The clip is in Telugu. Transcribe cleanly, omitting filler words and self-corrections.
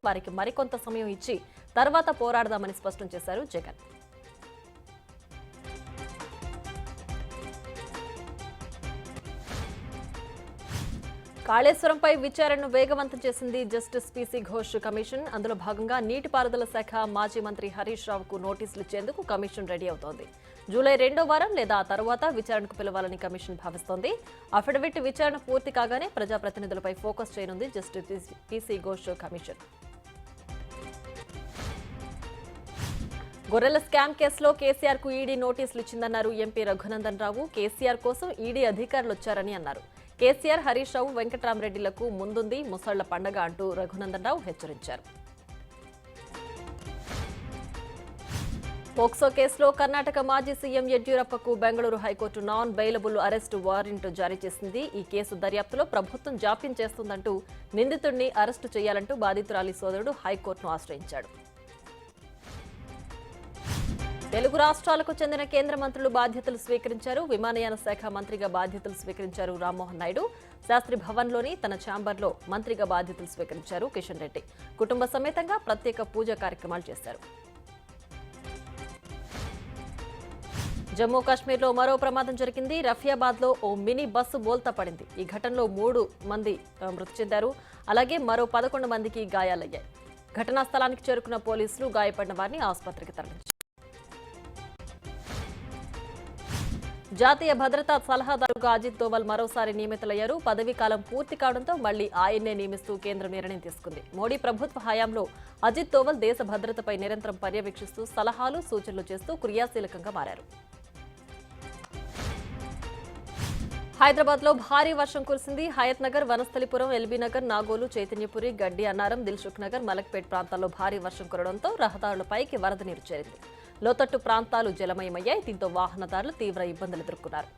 వారికి మరికొంత సమయం ఇచ్చి తర్వాత పోరాడదామని స్పష్టం చేశారు జగన్. కాళేశ్వరంపై విచారణను వేగవంతం చేసింది జస్టిస్ పీసీ ఘోష్ కమిషన్. అందులో భాగంగా నీటిపారుదల శాఖ మాజీ మంత్రి హరీష్ రావుకు నోటీసులు ఇచ్చేందుకు కమిషన్ రెడీ అవుతోంది. జూలై 2వ వారం లేదా ఆ తర్వాత విచారణకు పిలవాలని కమిషన్ భావిస్తోంది. అఫిడవిట్ విచారణ పూర్తి కాగానే ప్రజాప్రతినిధులపై ఫోకస్ చేయనుంది జస్టిస్ పీసీ ఘోష్ కమిషన్. గొర్రెల స్కామ్ కేసులో కేసీఆర్ కు ఈడీ నోటీసులు ఇచ్చిందన్నారు ఎంపీ రఘునందన్ రావు. కేసీఆర్ కోసం ఈడీ అధికారులు వచ్చారని అన్నారు. కేసీఆర్, హరీష్ రావు, వెంకట్రామరెడ్డిలకు ముందుంది ముసళ్ల పండగ అంటూ రఘునందన్ రావు హెచ్చరించారు. పోక్సో కేసులో కర్ణాటక మాజీ సీఎం యడ్యూరప్పకు Bengaluru high court non bailable arrest warrant జారీ చేసింది. ఈ కేసు దర్యాప్తులో ప్రభుత్వం జాప్యం చేస్తుందంటూ నిందితుడిని అరెస్టు చేయాలంటూ బాధితురాలి సోదరుడు హైకోర్టును ఆశ్రయించాడు. తెలుగు రాష్ట్రాలకు చెందిన కేంద్ర మంత్రులు బాధ్యతలు స్వీకరించారు. విమానయాన శాఖ మంత్రిగా బాధ్యతలు స్వీకరించారు రామ్మోహన్ నాయుడు. శాస్త్రి భవన్లోని తన ఛాంబర్లో మంత్రిగా బాధ్యతలు స్వీకరించారు కిషన్ రెడ్డి. కుటుంబ సమేతంగా ప్రత్యేక పూజా కార్యక్రమాలు చేశారు. జమ్మూ కాశ్మీర్లో మరో ప్రమాదం జరిగింది. రఫియాబాద్లో ఓ మినీ బస్సు బోల్తా పడింది. ఈ ఘటనలో 3 మంది మృతి చెందారు. అలాగే మరో 11 మందికి గాయాలయ్యాయి. ఘటనా స్థలానికి చేరుకున్న పోలీసులు గాయపడిన వారిని ఆసుపత్రికి తరలించారు. జాతీయ భద్రతా సలహాదారుగా అజిత్ దోవల్ మరోసారి నియమితులయ్యారు. పదవీ కాలం పూర్తి కావడంతో మళ్లీ ఆయన్నే నియమిస్తూ కేంద్రం నిర్ణయం తీసుకుంది. మోడీ ప్రభుత్వ హయాంలో అజిత్ దోవల్ దేశ భద్రతపై నిరంతరం పర్యవేక్షిస్తూ సలహాలు, సూచనలు చేస్తూ క్రియాశీలకంగా మారారు. హైదరాబాద్ లో భారీ వర్షం కురిసింది. హయత్ నగర్, వనస్థలిపురం, ఎల్బీ నగర్, నాగోలు, చైతన్యపురి, గడ్డి అన్నారం, దిల్సుఖ్ నగర్, మలక్పేట్ ప్రాంతాల్లో భారీ వర్షం కురవడంతో రహదారులపైకి వరద నీరు చేరింది. లోతట్టు ప్రాంతాలు జలమయమయ్యాయి. దీంతో వాహనదారులు తీవ్ర ఇబ్బందులు ఎదుర్కొన్నారు.